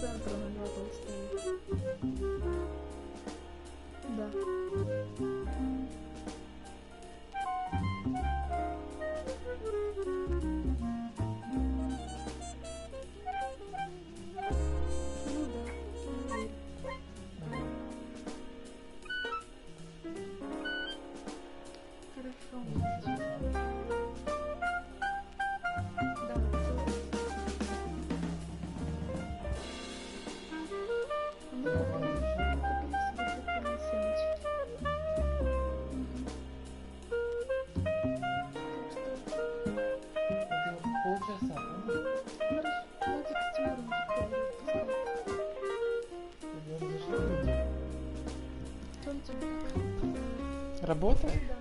центра на него тут стоит. Да. Ну да, верю. Хорошо. Да, целый. Мы купили себе цветные семечки. Полчаса. Хорошо. Надя с Тимуром пускай. Он тебе. Работает? Да.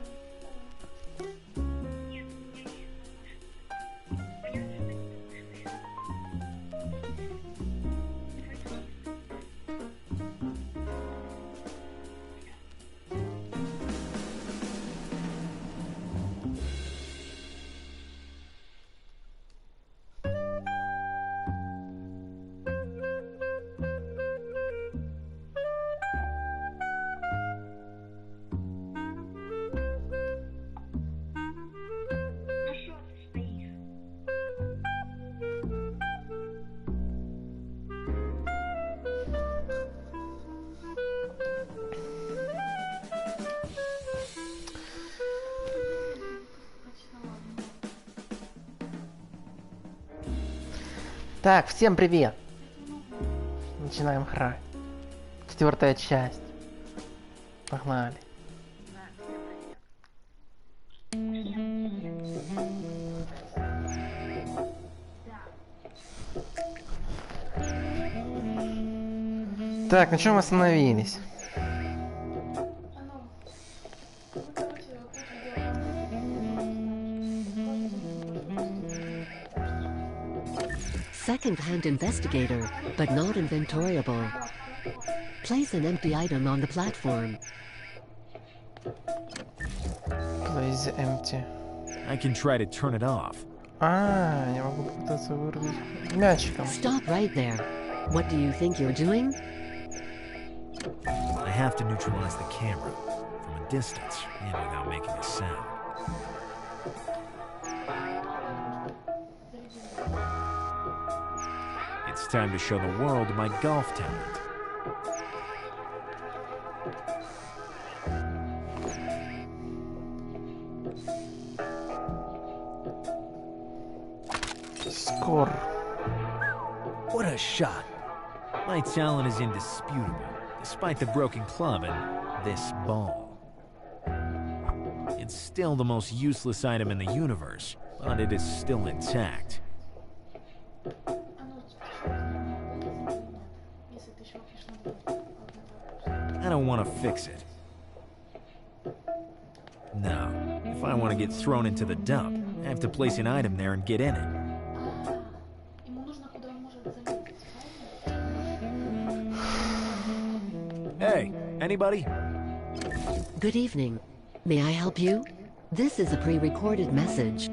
Так, всем привет! Начинаем играть. 4-я часть. Погнали. Так, на чем мы остановились? Second-hand investigator, but not inventoriable. Place an empty item on the platform. Place empty. I can try to turn it off. Я могу попытаться вырубить мячиком. Stop right there. What do you think you're doing? I have to neutralize the camera from a distance and without making a sound. It's time to show the world my golf talent. Score. What a shot! My talent is indisputable, despite the broken club and this ball. It's still the most useless item in the universe, but it is still intact. I don't want to fix it. No, if I want to get thrown into the dump, I have to place an item there and get in it. Hey, anybody? Good evening. May I help you? This is a pre-recorded message.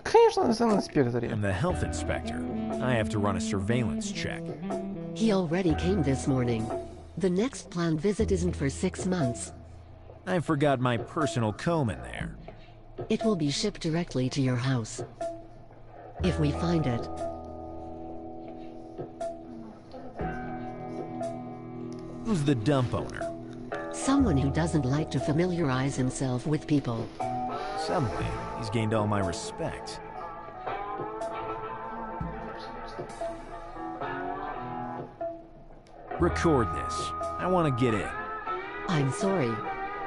Конечно, на инспекторе. I'm the health inspector. I have to run a surveillance check. He already came this morning. The next planned visit isn't for 6 months. I forgot my personal comb in there. It will be shipped directly to your house. If we find it. Who's the dump owner? Someone who doesn't like to familiarize himself with people. Suddenly, he's gained all my respect. Record this. I want to get in. I'm sorry.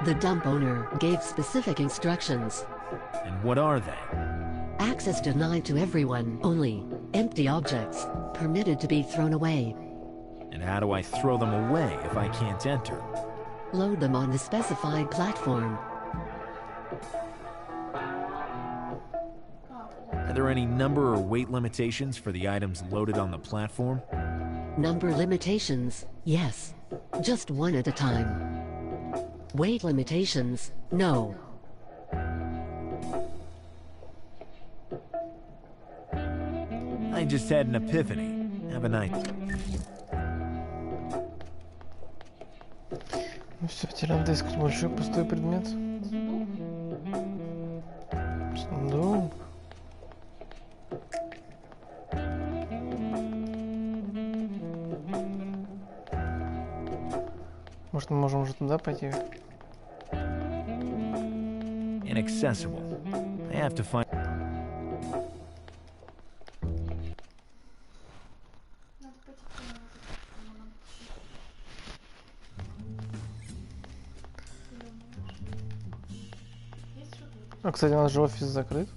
The dump owner gave specific instructions. And what are they? Access denied to everyone, only empty objects permitted to be thrown away. And how do I throw them away if I can't enter? Load them on the specified platform. Are there any number or weight limitations for the items loaded on the platform? Number limitations, yes. Just one at a time. Weight limitations, no. I just had an epiphany. Have a night. Ну все, теперь надо искать большой пустой предмет. Сундук. Может, мы можем уже туда пойти? Inaccessible. I have to find... Надо пойти к нему, вот этому. Есть что-то? А, кстати, у нас же офис закрыт.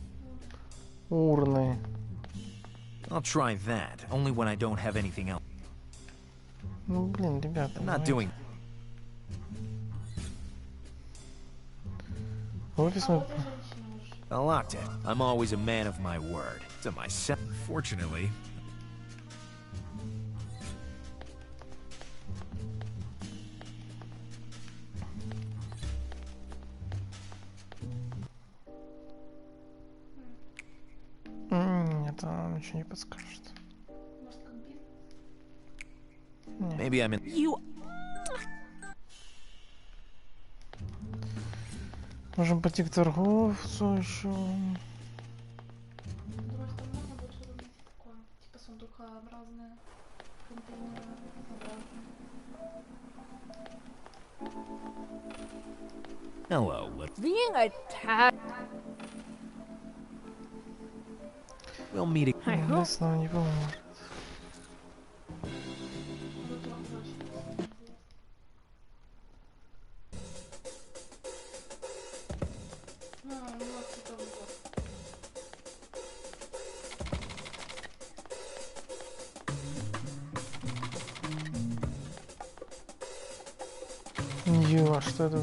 Урны. I'll try that, only when I don't have anything else. Ну, блин, ребята. I'm not давайте. doing... Офис мы... I locked it. I'm always a man of my word. To myself. Fortunately... Нет, она нам ничего не подскажет. Может, компьютер? Нет. Maybe I'm in... You Можем пойти к торговцу еще. Думаю, что можно будет что-то найти такое. Типа сундукообразные контейнеры. Hello, little... Being attacked. We'll meet again. Лес нам не поможет. Вот вам очень интересно. Ну вот это вот. Ё, а что это?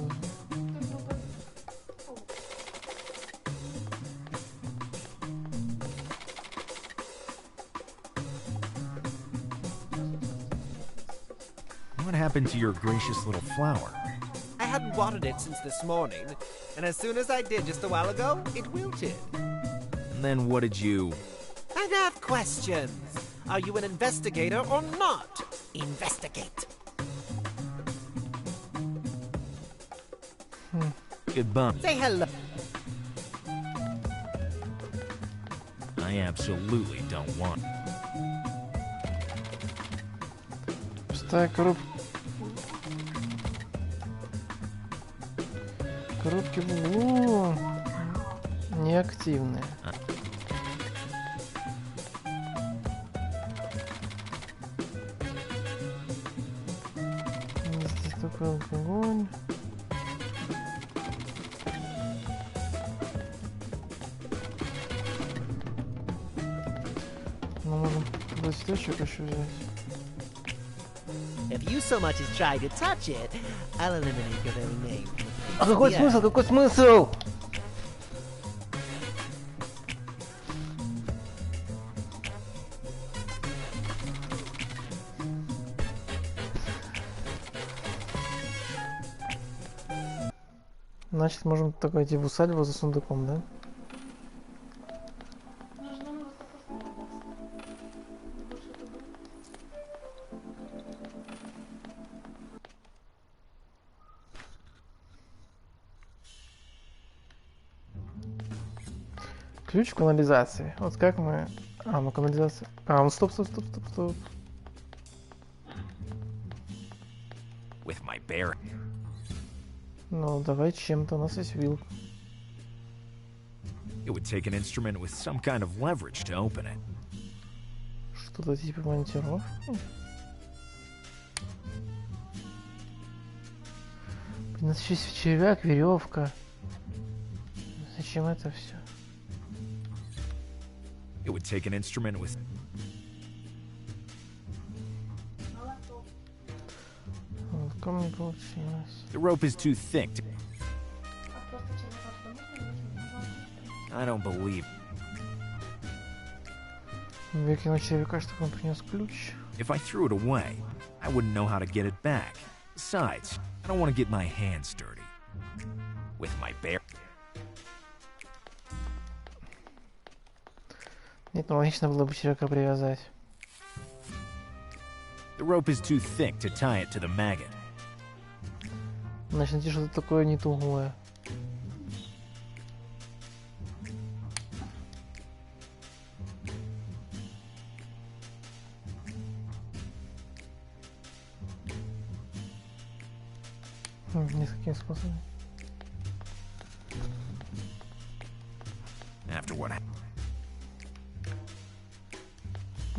What happened to your gracious little flower? I hadn't watered it since this morning, and as soon as I did just a while ago, it wilted. And then what did you... I have questions. Are you an investigator or not? Investigate. Goodbye. Say hello. I absolutely don't want... Пустая коробка. Коробки в углу неактивные. Здесь такой алкоголь. Мы можем туда цветочек еще взять. If you so much as try to touch it, I'll eliminate your very name. А какой Yeah. смысл? Какой смысл? Значит, можем только идти в усадьбу за сундуком, да? Может, нам его просто больше это будет. Ключ к канализации. Вот как мы... А, ну канализация... А, ну стоп. With my bare... Ну, давай чем-то. У нас есть вилка. It would take an instrument with some kind of leverage to open it. Что-то типа монтировки. У нас еще есть червяк, веревка. Зачем это все? It would take an instrument with... Лотком не получилось. The rope is too thick to... А просто червяка туда можно? I don't believe... Выкинул червяка, чтобы он принес ключ. If I threw it away, I wouldn't know how to get it back. Besides, I don't want to get my hands dirty. With my bare... Нет, ну логично было бы червяка привязать. The rope is too thick to tie it to the maggot. Значит, найти что-то такое не тугое. Несколькими способами. After what happened.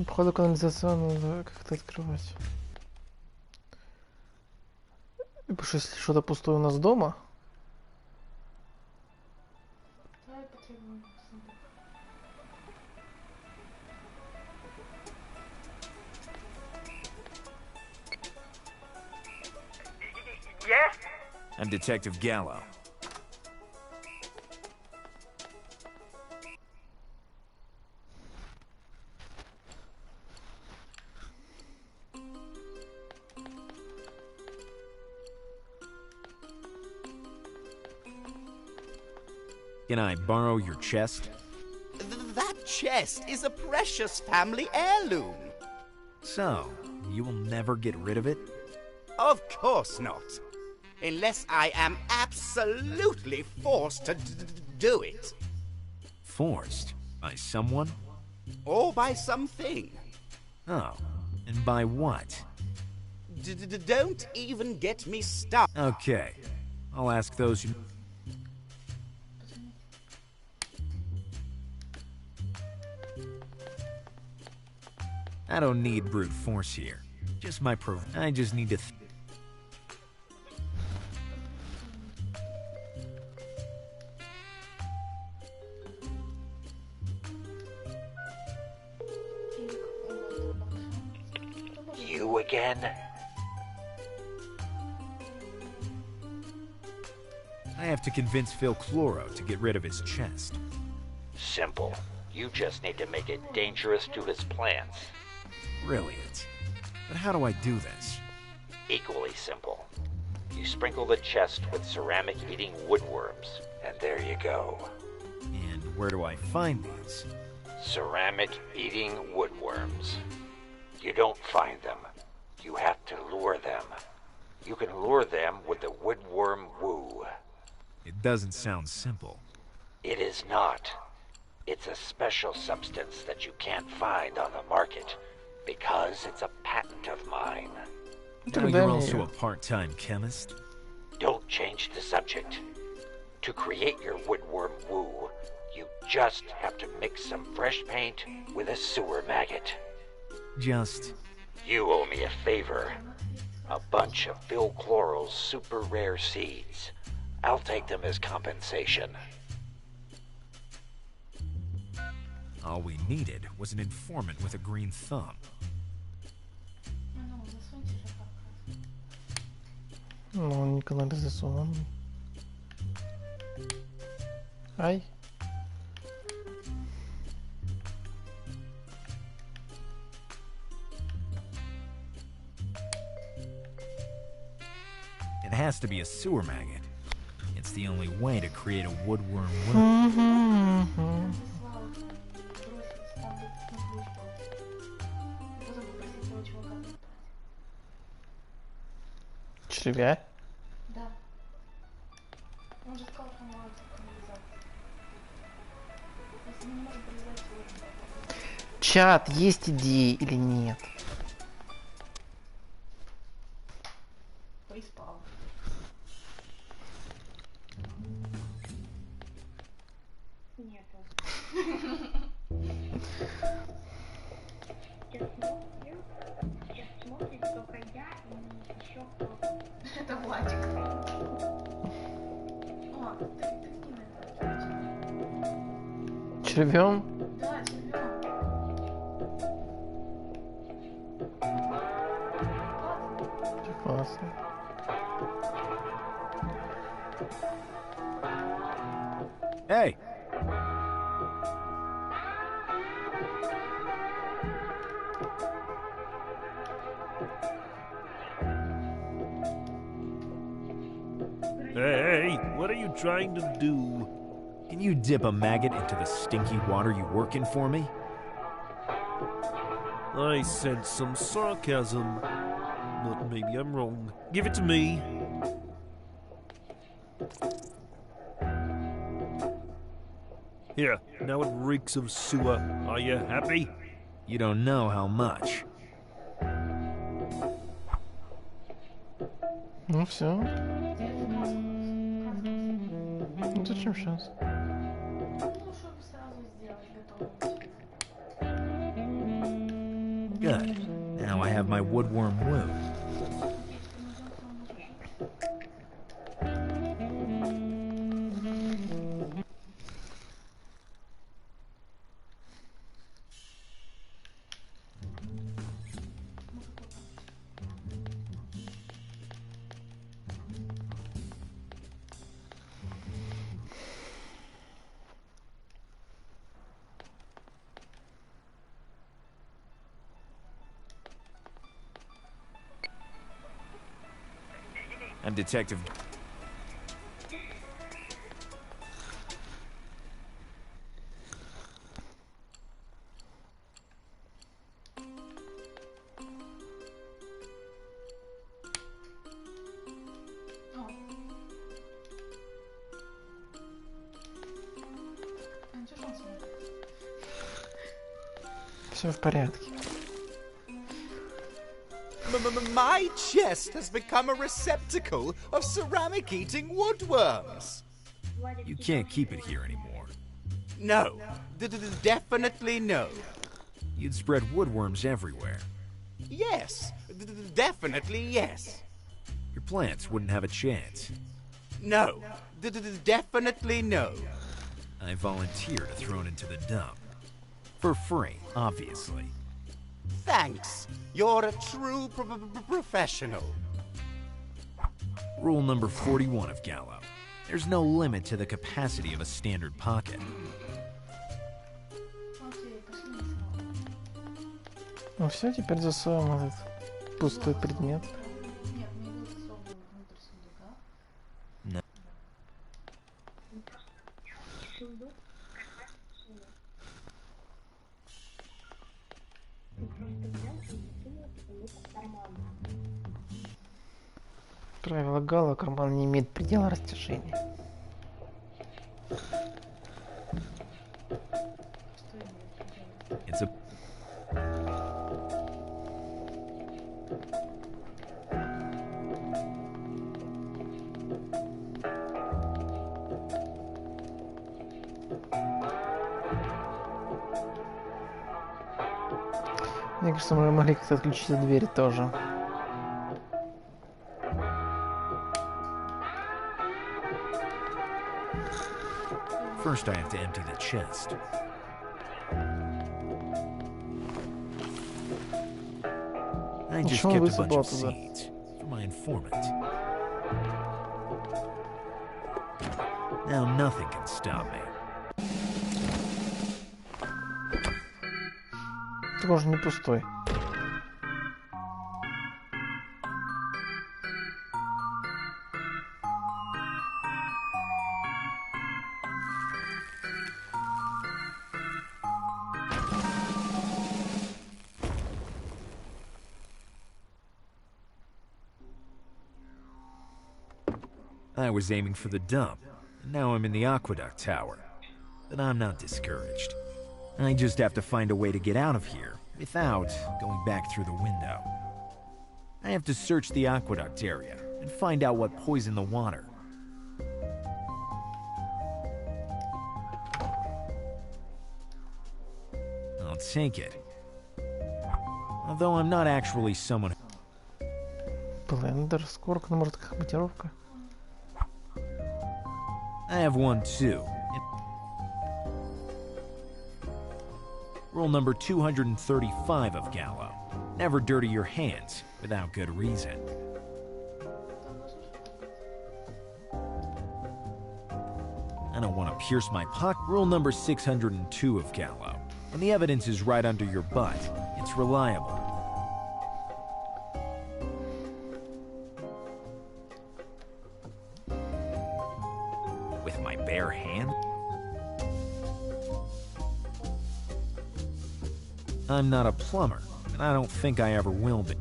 Походу канализационную надо как-то открывать. Потому что если что-то пустое у нас дома, Давай потребуем сундук. Yes? I'm Detective Gallo. Can I borrow your chest? That chest is a precious family heirloom. So, you will never get rid of it? Of course not. Unless I am absolutely forced to do it. Forced? By someone? Or by something. Oh, and by what? Don't even get me started. Okay, I'll ask those who... I don't need brute force here. Just my I just need to... You again? I have to convince Phil Chloro to get rid of his chest. Simple. You just need to make it dangerous to his plants. Brilliant. But how do I do this? Equally simple. You sprinkle the chest with ceramic-eating woodworms, and there you go. And where do I find these? Ceramic-eating woodworms. You don't find them. You have to lure them. You can lure them with the woodworm woo. It doesn't sound simple. It is not. It's a special substance that you can't find on the market, because it's a patent of mine. Now you're also a part-time chemist? Don't change the subject. To create your woodworm woo, you just have to mix some fresh paint with a sewer maggot. Just... You owe me a favor. A bunch of Phil Chloro's super rare seeds. I'll take them as compensation. all we needed was an informant with a green thumb. Ну, засуньте же как раз. Ну, он не канализационный. Ай. It has to be a sewer maggot. It's the only way to create a woodworm wood. Мгм. Слава, бросить там на ключ был. Потом попросить этого чувака забрать. Червя? Да. Он же сказал, что он может канализацию. Если мы не можем пролезать, то можем попробовать. Чат, есть идеи или нет? Приспал. Нету. Сейчас смотрит только я и еще кто-то. Это Владик. О, тыкни на это. Червем? Да, червём. Классно. Hey! Hey, what are you trying to do? Can you dip a maggot into the stinky water you work in for me? I sense some sarcasm, but maybe I'm wrong. Give it to me. Here, now it reeks of sewer. Are you happy? You don't know how much. Ну все. Ну зачем сейчас? Ну, чтобы сразу сделать готовым. Good. Now I have my woodworm woo. I'm Detective. Все в порядке. My chest has become a receptacle of ceramic-eating woodworms. You can't keep it here anymore. No, definitely no. You'd spread woodworms everywhere. Yes, definitely yes. Your plants wouldn't have a chance. No, definitely no. I volunteer to throw it into the dump. For free, obviously. Thanks. You're a true professional. Rule number 41 of Gallo. There's no limit to the capacity of a standard pocket. Окей, пошли на снова. Ну все, теперь засовываем этот пустой предмет. Нет, не его засовываю внутрь сундука. No. Сундук. Ты просто взял и засунул сундук в карман. Правило Галла: карман не имеет предела растяжения. Что имеет делать? It's a... Мне кажется, мы могли как-то отключить эту дверь тоже. First, I have to empty the chest. I just Ничего kept a высыпало bunch of туда. seeds for my informant. Now nothing can stop me. Тоже не пустой. I was aiming for the dump, and now I'm in the aqueduct tower. But I'm not discouraged. I just have to find a way to get out of here without going back through the window. I have to search the aqueduct area and find out what poisoned the water. I'll take it. Although I'm not actually someone... Блендер, скорка, ну может как монтировка. I have one too. Rule number 235 of Gallo. Never dirty your hands without good reason. I don't want to pierce my pocket. Rule number 602 of Gallo. When the evidence is right under your butt, it's reliable. With my bare hand? I'm not a plumber, and I don't think I ever will be.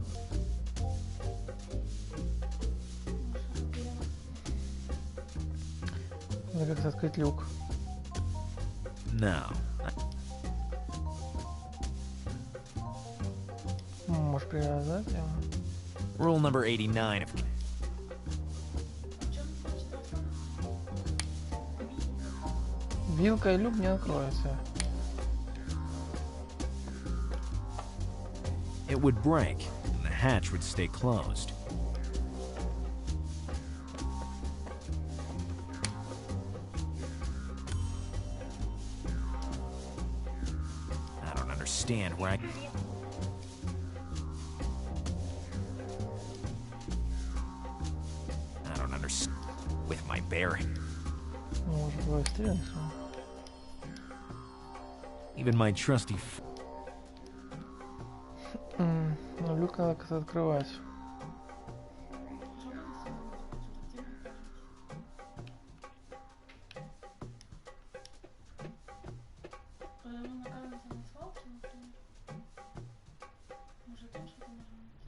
Надо как-то открыть люк. No. Можешь привязать его. Rule number 89 of... Вилкой люк не откроется. It would break, and the hatch would stay closed. I don't understand where I don't understand with my bearing. Может быстрее. Even my trusty Ну, люк надо как-то открывать.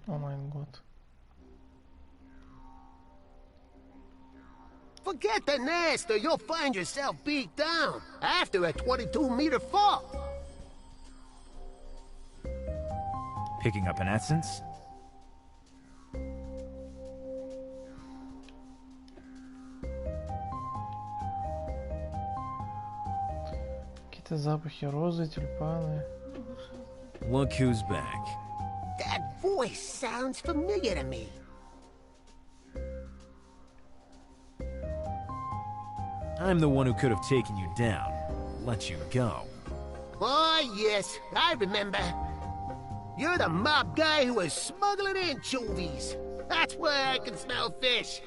О май год. Forget the nest or you'll find yourself beat down after a 22-meter fall. picking up an essence. Какие-то запахи розы, тюльпаны. Look who's back. That voice sounds familiar to me. I'm the one who could have taken you down, let you go. Oh, yes, I remember. You're the mob guy who was smuggling anchovies. That's why I can smell fish.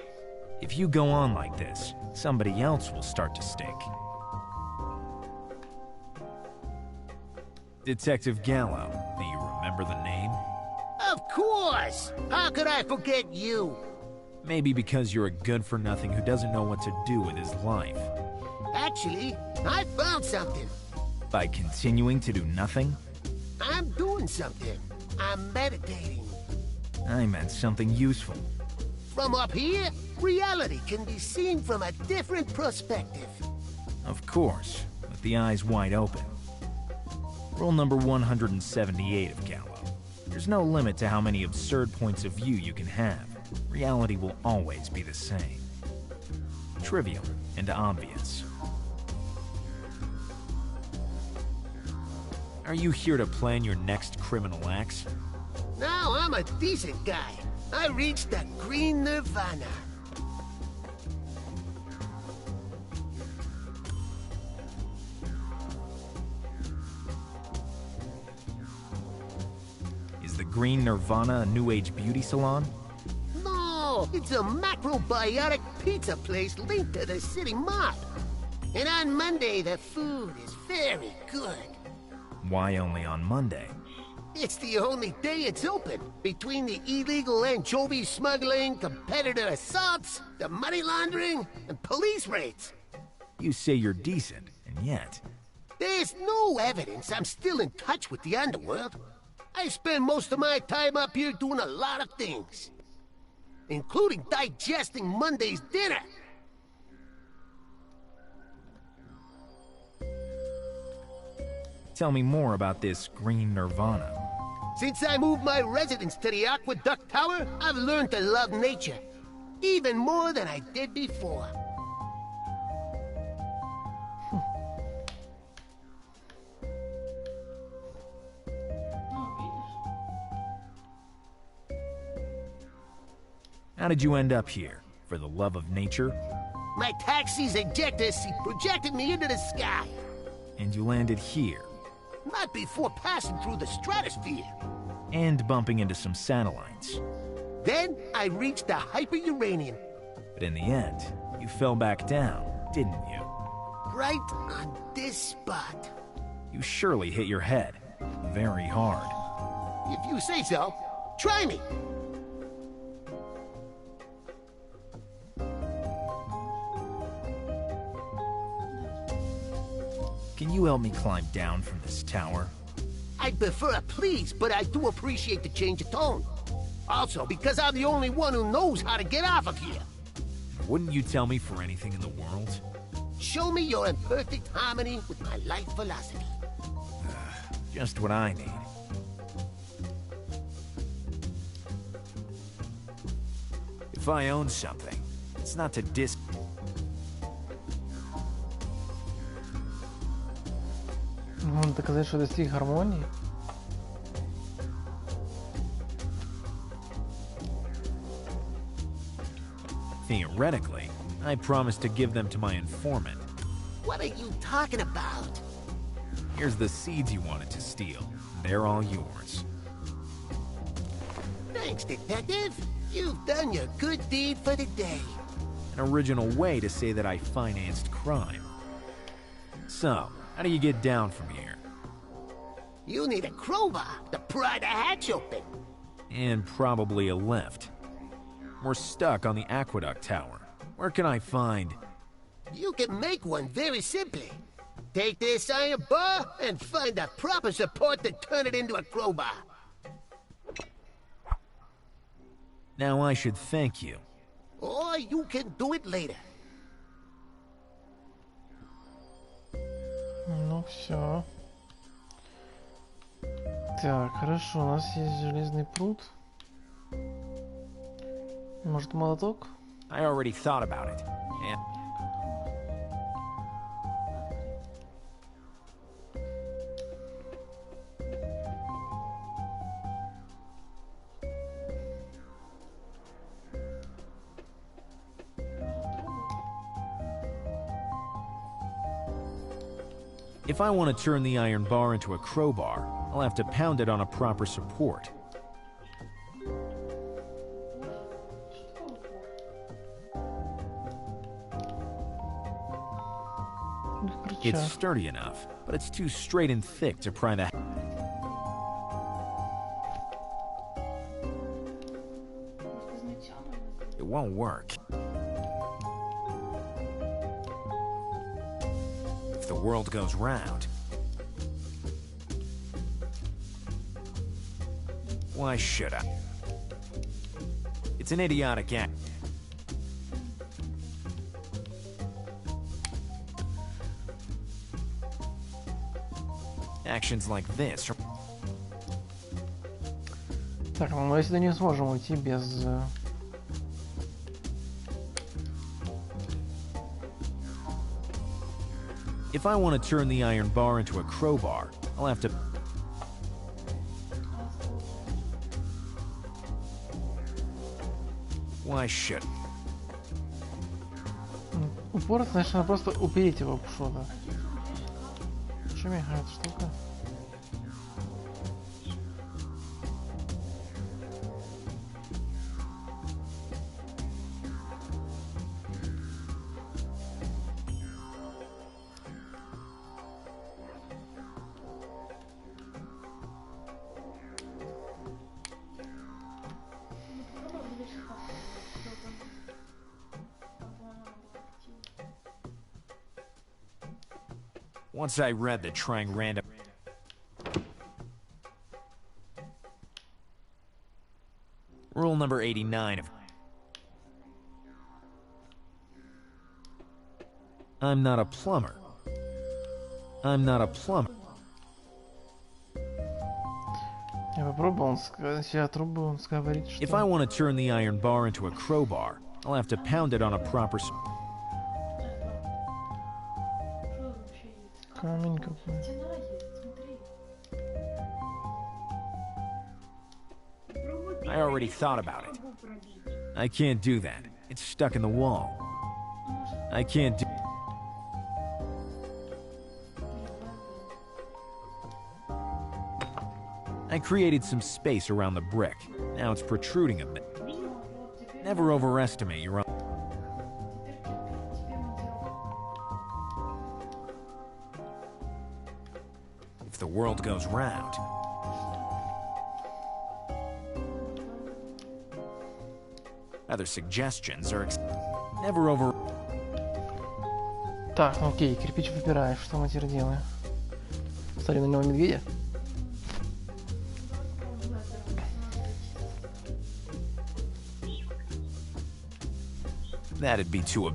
If you go on like this, somebody else will start to stink. Detective Gallo, do you remember the name? Of course! How could I forget you? Maybe because you're a good-for-nothing who doesn't know what to do with his life. Actually, I found something. By continuing to do nothing? I'm doing something. I'm meditating. I meant something useful. From up here, reality can be seen from a different perspective. Of course, with the eyes wide open. Rule number 178 of Gallo. There's no limit to how many absurd points of view you can have. Reality will always be the same. Trivial and obvious. Are you here to plan your next criminal acts? Now I'm a decent guy. I reached the green nirvana. Is the Green Nirvana a new age beauty salon? No, it's a macrobiotic pizza place linked to the city mob. And on Monday, the food is very good. Why only on Monday? It's the only day it's open. Between the illegal anchovy smuggling, competitor assaults, the money laundering, and police raids. You say you're decent, and yet... There's no evidence I'm still in touch with the underworld. I spend most of my time up here doing a lot of things, including digesting Monday's dinner. Tell me more about this Green Nirvana. Since I moved my residence to the Aqueduct Tower, I've learned to love nature. Even more than I did before. How did you end up here? For the love of nature? My taxi's ejector seat projected me into the sky. And you landed here? Not before passing through the stratosphere. And bumping into some satellites. Then I reached the hyper-uranium. But in the end, you fell back down, didn't you? Right on this spot. You surely hit your head. Very hard. If you say so, try me. Can you help me climb down from this tower? I'd prefer a please, but I do appreciate the change of tone. Also, because I'm the only one who knows how to get off of here. Wouldn't you tell me for anything in the world? Show me you're in perfect harmony with my life philosophy. Just what I need. If I own something, it's not to Можно доказать, что достиг гармонии. Theoretically, I promised to give them to my informant. What are you talking about? Here's the seeds you wanted to steal. They're all yours. Thanks, Detective. You've done your good deed for the day. An original way to say that I financed crime. So, how do you get down from here? You need a crowbar to pry the hatch open. And probably a lift. We're stuck on the aqueduct tower. Where can I find... You can make one very simply. Take this iron bar and find the proper support to turn it into a crowbar. Now I should thank you. Or you can do it later. Ну все. Так, хорошо, у нас есть железный пруд. Может, молоток? I already thought about it. And... If I want to turn the iron bar into a crowbar, I'll have to pound it on a proper support. It's sturdy enough, but it's too straight and thick to pry the... It won't work. If the world goes round... Why should I? It's an idiotic act. Actions like this are... Так, ну мы сюда не сможем уйти без... If I want to turn the iron bar into a crowbar, I'll have to... Why should... Упор, значит, надо просто упереть его в что-то. Что мешает штука? Once I read that trying random... Rule number 89 of... I'm not a plumber. I'm not a plumber. Я попробовал себя трубу, он говорит, что... If I want to turn the iron bar into a crowbar, I'll have to pound it on a proper... Камень какой. I already thought about it. I can't do that. It's stuck in the wall. I can't do... I created some space around the brick. Now it's protruding a bit. Never overestimate your own... If the world goes round... Other suggestions are... Never over... Так, ну окей, кирпич выпираешь, что мы теперь делаем? Ставим на него медведя? That'd be too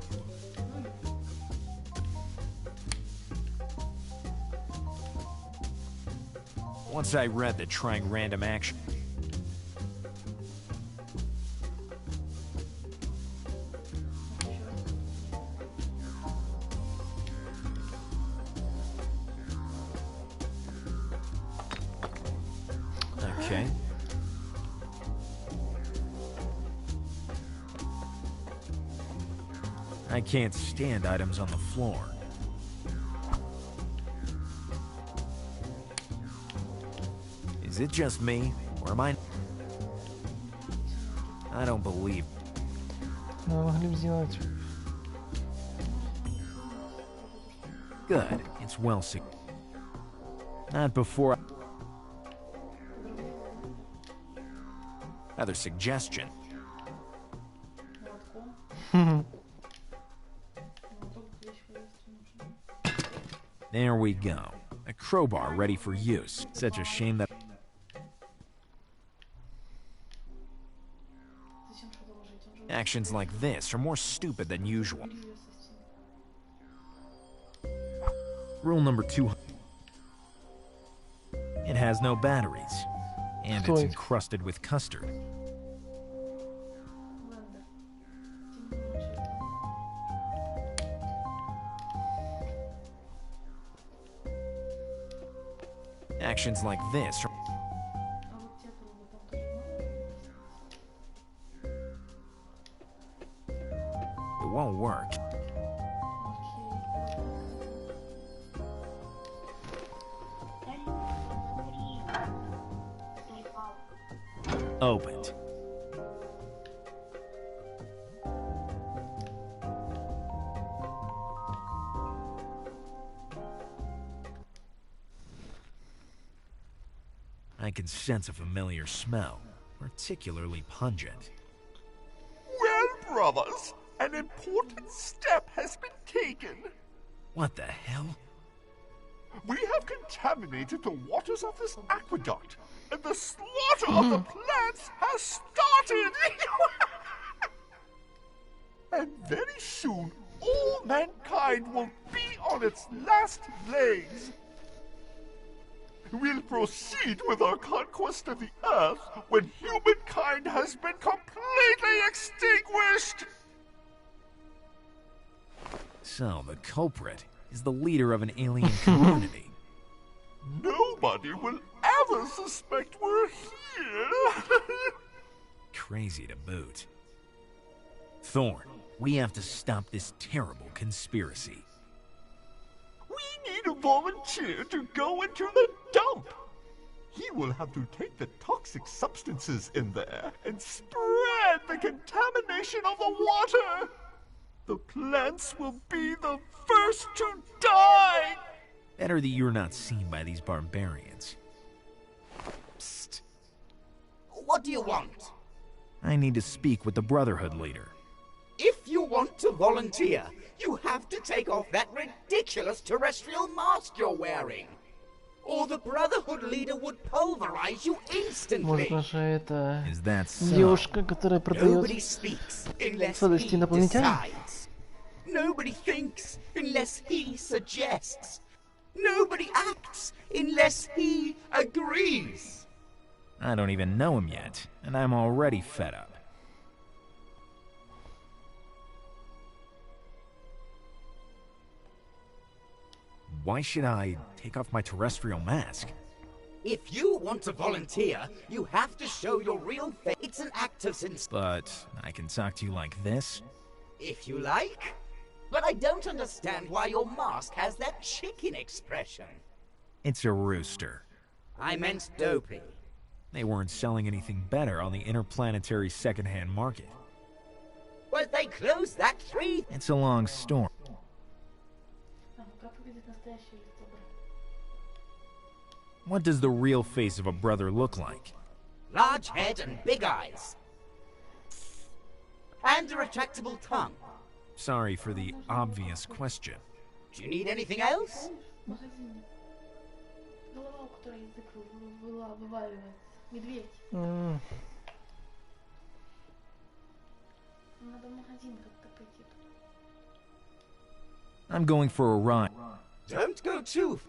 Once I read that trying random action. Okay. I can't stand items on the floor. Is it just me, or am I don't believe. Ну, могли бы сделать. Good. It's well sick. Not before. Another suggestion. There we go. A crowbar ready for use. Such a shame that. Actions like this are more stupid than usual. Rule number 2. It has no batteries. And it's encrusted with custard. Actions like this are... It won't work. Opened. I can sense a familiar smell, particularly pungent. Well, brothers, an important step has been taken. What the hell? We have contaminated the waters of this aqueduct, and the slaughter of the plants has started! And very soon, all mankind will be on its last legs. We'll proceed with our conquest of the Earth when humankind has been completely extinguished! So, the culprit is the leader of an alien community. Nobody will ever suspect we're here! Crazy to boot. Thorn, we have to stop this terrible conspiracy. We need a volunteer to go into the dump. He will have to take the toxic substances in there and spread the contamination of the water. The plants will be the first to die. Better that you're not seen by these barbarians. Psst. What do you want? I need to speak with the Brotherhood leader. If you want to volunteer, you have to take off that ridiculous terrestrial mask you're wearing. Or the Brotherhood leader would pulverize you instantly. Может, же это Is that so? девушка, которая Nobody продает speaks unless сладости he инопланетянам? decides. Nobody thinks unless he suggests. Nobody acts unless he agrees. I don't even know him yet, and I'm already fed up. Why should I take off my terrestrial mask? If you want to volunteer, you have to show your real face. It's an act of sincerity. But I can talk to you like this? If you like. But I don't understand why your mask has that chicken expression. It's a rooster. I meant dopey. They weren't selling anything better on the interplanetary secondhand market. But they closed that 3. It's a long story. What does the real face of a brother look like? Large head and big eyes. And a retractable tongue. Sorry for the obvious question. Do you need anything else? Голова, у которой язык вываливается. Медведь. Надо в магазин как-то пойти. I'm going for a ride. Don't go too.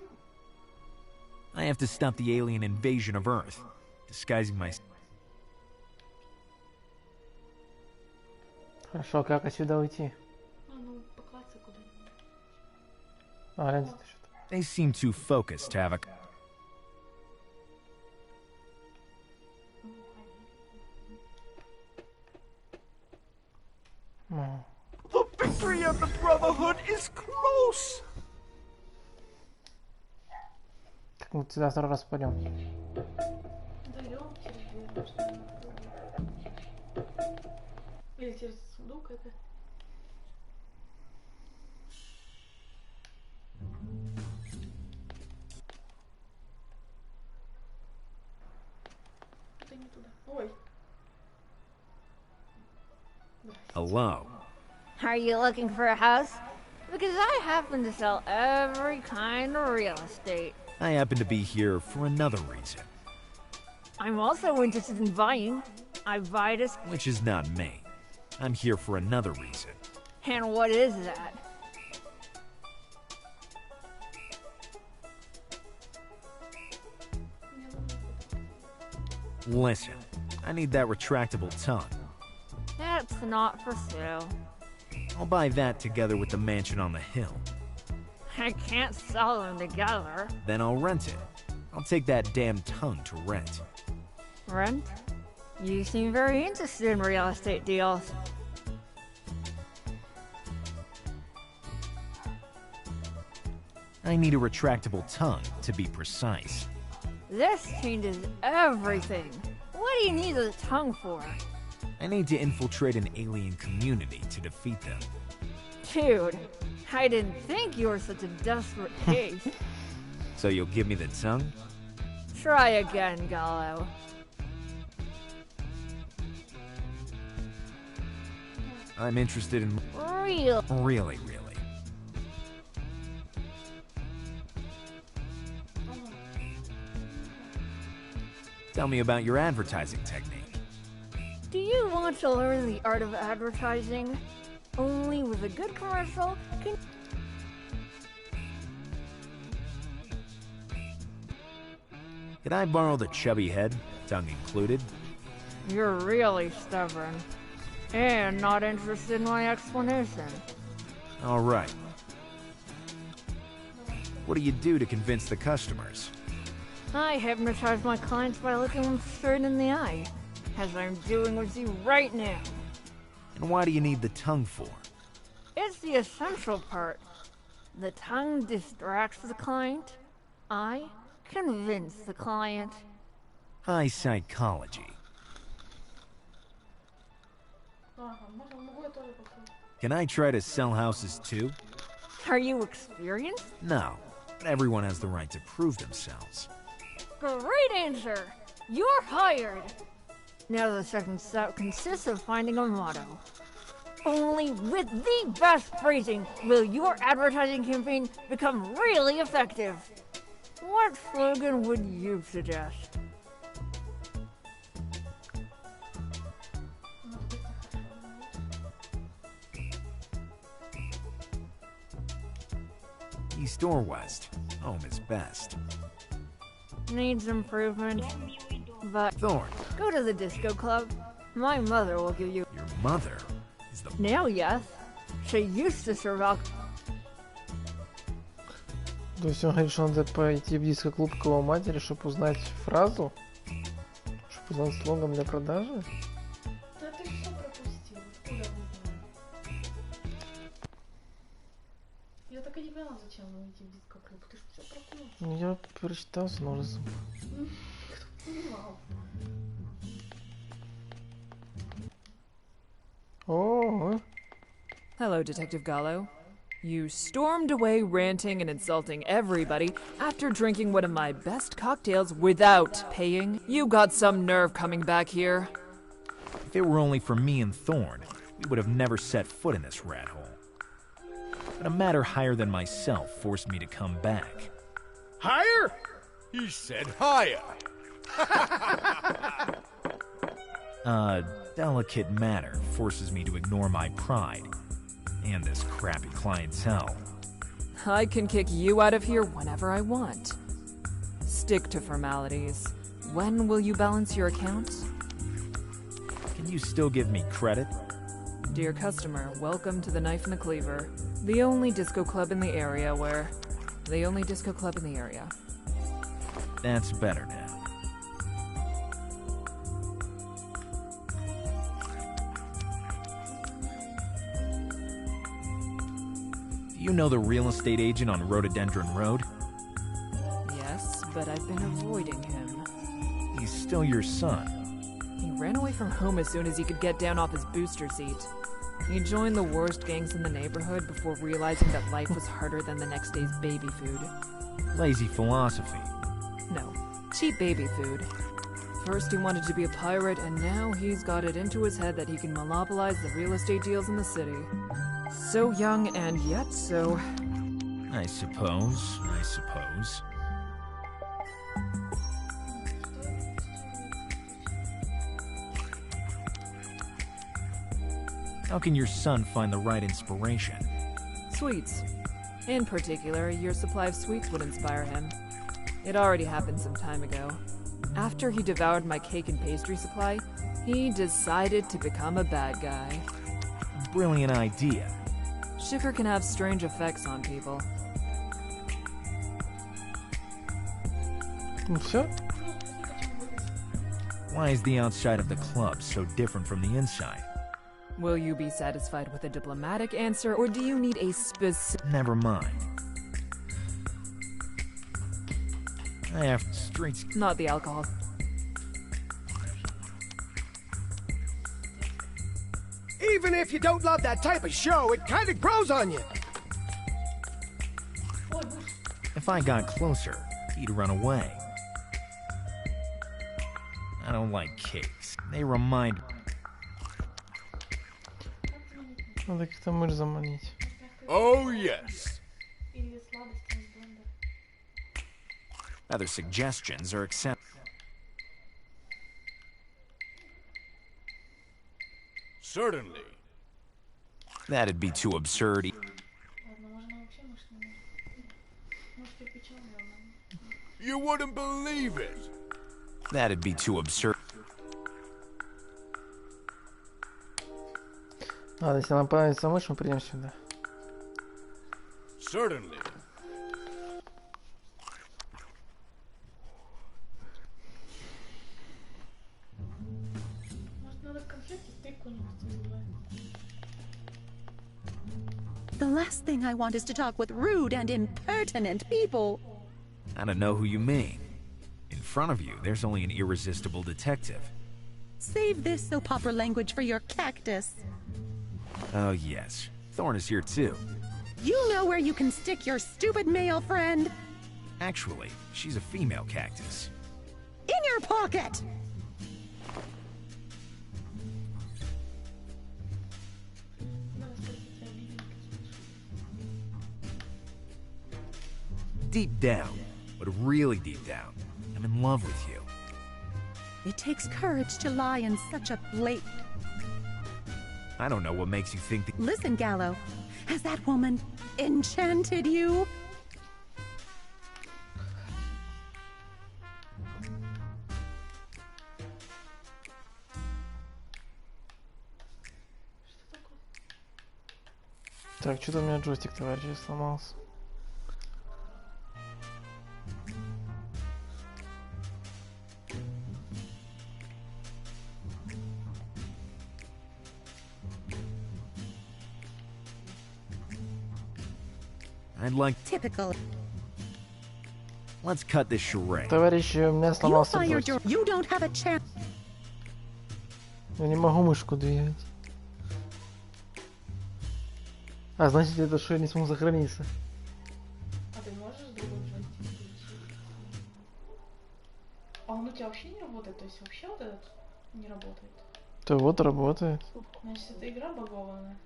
I have to stop the alien invasion of Earth, disguising myself. Хорошо, как отсюда уйти? Ну, поклаться куда-нибудь. А, где-то что-то. They seem too focused to have a... Ну, The victory of the Brotherhood is close! как мы сюда второй раз пойдем? Дойдем через дверь, может, наверное, или через сундук это. Это не туда. Ой. Hello. Are you looking for a house? Because I happen to sell every kind of real estate. I happen to be here for another reason, I'm also interested in buying. I buy this. which is not me. I'm here for another reason. And what is that? Listen, I need that retractable tongue. That's not for sale. I'll buy that together with the mansion on the hill. I can't sell them together. Then I'll rent it. I'll take that damn tongue to rent. Rent? You seem very interested in real estate deals. I need a retractable tongue, to be precise. This changes everything. What do you need a tongue for? I need to infiltrate an alien community to defeat them. Dude, I didn't think you were such a desperate case. So you'll give me the tongue? Try again, Gallo. I'm interested in... Real. Really. Tell me about your advertising technique. Do you want to learn the art of advertising? Only with a good commercial can... Could I borrow the chubby head, tongue included? You're really stubborn. And not interested in my explanation. All right. What do you do to convince the customers? I hypnotize my clients by looking them straight in the eye, as I'm doing with you right now. And why do you need the tongue for? It's the essential part. The tongue distracts the client. I convince the client. High psychology. Могу я тоже попробовать? Can I try to sell houses too? Are you experienced? No, but everyone has the right to prove themselves. Great answer! You're hired! Now the second step consists of finding a motto. Only with the best phrasing will your advertising campaign become really effective. What slogan would you suggest? East or west, home is best. Needs improvement, but Thorn, go to the disco club. My mother will give you... your mother is the... Now, yes. She used to serve alcohol. То есть он говорит, что надо пойти в диско-клуб к его матери, чтобы узнать фразу? Чтобы узнать слоган для продажи? Да ты что пропустил? Откуда мы знаем? Я так и не поняла, зачем нам идти в диско-клуб. Ты ж все пропустил. Ну, я прочитал с ужасом. Кто понимал? О, Hello, Detective Gallo. You stormed away ranting and insulting everybody after drinking one of my best cocktails without paying. You got some nerve coming back here. If it were only for me and Thorn, we would have never set foot in this rat hole. But a matter higher than myself forced me to come back. Higher? He said higher. A delicate matter forces me to ignore my pride stand this crappy clientele. I can kick you out of here whenever I want. Stick to formalities. When will you balance your account? Can you still give me credit? Dear customer, welcome to the Knife and the Cleaver. The only disco club in the area where... The only disco club in the area. That's better now. Do you know the real estate agent on Rhododendron Road? Yes, but I've been avoiding him. He's still your son. He ran away from home as soon as he could get down off his booster seat. He joined the worst gangs in the neighborhood before realizing that life was harder than the next day's baby food. Lazy philosophy. No, cheap baby food. First he wanted to be a pirate, and now he's got it into his head that he can monopolize the real estate deals in the city. So young and yet so... I suppose. How can your son find the right inspiration? Sweets. In particular, your supply of sweets would inspire him. It already happened some time ago. After he devoured my cake and pastry supply, he decided to become a bad guy. Brilliant idea. Sugar can have strange effects on people. Ну все? Why is the outside of the club so different from the inside? Will you be satisfied with a diplomatic answer, or do you need a specific... Never mind. I have streets... Not the alcohol. Even if you don't love that type of show, it kind of grows on you. If I got closer, he'd run away. I don't like cakes. They remind... Надо как-то мышь заманить. Oh, yes. Other suggestions are accepted. Certainly. That'd be too absurd. You wouldn't believe it. That'd be too absurd. Ладно, если нам понравится мышь, мы придем сюда. Certainly. The last thing I want is to talk with rude and impertinent people. I don't know who you mean. In front of you, there's only an irresistible detective. Save this soap opera language for your cactus. Oh, yes. Thorn is here, too. You know where you can stick your stupid male friend? Actually, she's a female cactus. In your pocket! Deep down, but really deep down, I'm in love with you. It takes courage to lie in such a blatant... I don't know what makes you think that... Listen, Gallo. Has that woman enchanted you? Так, что-то у меня джойстик, товарищи, сломался. I'd like... Typical. Let's cut this charade. Товарищи, у меня сломался джойстик. You don't have a chance. Я не могу мышку двигать. А, значит, это что я не смогу сохраниться. А ты можешь другой джойстик включить? А он у тебя вообще не работает? То есть вообще вот этот не работает? То вот работает. Значит, это игра багованная.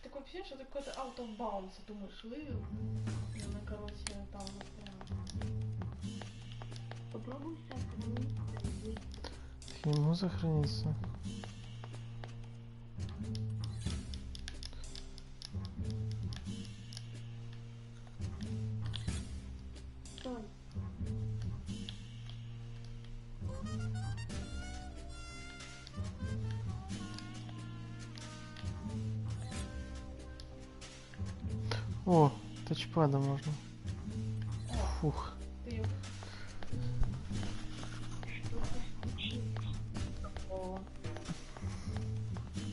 Такое ощущение, что ты какой-то out of bounds, думаешь, вывел, и она, короче, там застряла. Попробуй сейчас сохранить. Не могу сохраниться. О, тачпада можно. Фух.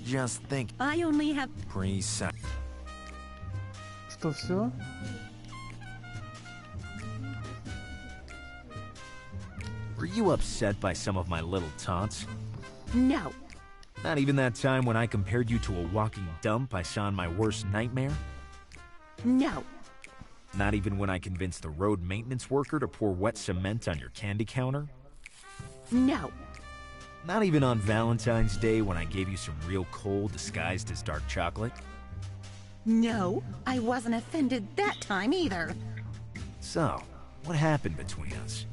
Just think. I only have... Precise. Что, все? Were you upset by some of my little taunts? No. Not even that time when I compared you to a walking dump I saw in my worst nightmare? No. Not even when I convinced the road maintenance worker to pour wet cement on your candy counter? No. Not even on Valentine's Day when I gave you some real coal disguised as dark chocolate? No, I wasn't offended that time either. So, what happened between us?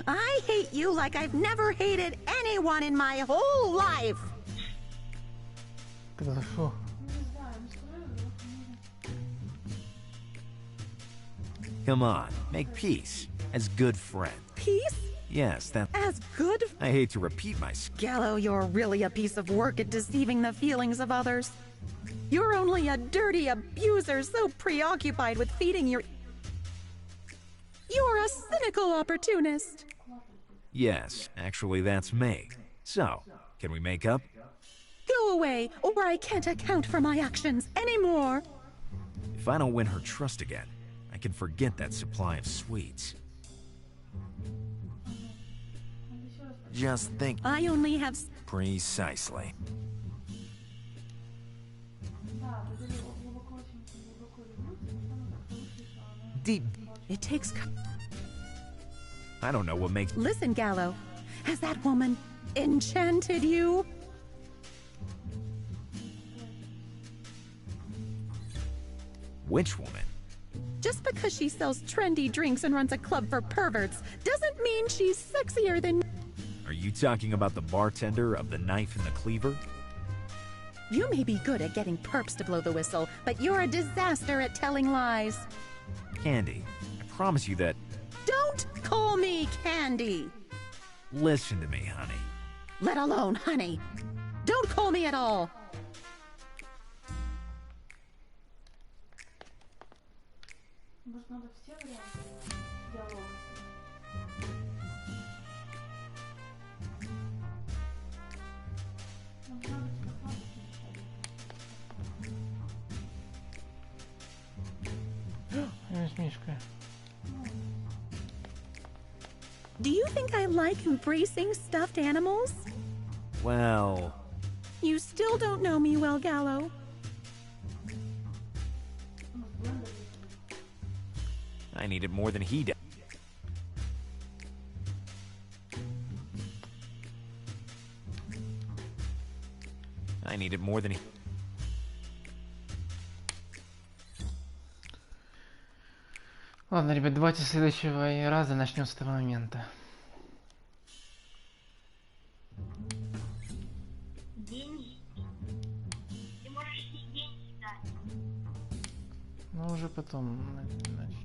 I hate you like I've never hated anyone in my whole life. Фу. Come on, make peace. As good friends. Peace? Yes, that... As good? I hate to repeat myself. Gallo, you're really a piece of work at deceiving the feelings of others. You're only a dirty abuser so preoccupied with feeding your... You're a cynical opportunist. Yes, actually that's me. So, can we make up? Go away, or I can't account for my actions anymore. If I don't win her trust again, I can forget that supply of sweets. Just think. I only have... Precisely. Deep. It takes... I don't know what makes... Listen, Gallo. Has that woman enchanted you? Which woman? Just because she sells trendy drinks and runs a club for perverts doesn't mean she's sexier than... Are you talking about the bartender of the knife and the cleaver? You may be good at getting perps to blow the whistle, but you're a disaster at telling lies. Candy, I promise you that... Don't call me Candy! Listen to me, honey. Let alone honey. Don't call me at all. Может, надо все варианты диалога Мишка. Do you think I like embracing stuffed animals? Well... You still don't know me well, Gallo. I need it more than he does. I need it more than he... Ладно, ребят, давайте следующего раза начнем с этого момента. Деньги? Ты можешь ей деньги дать. Ну, уже потом начнем.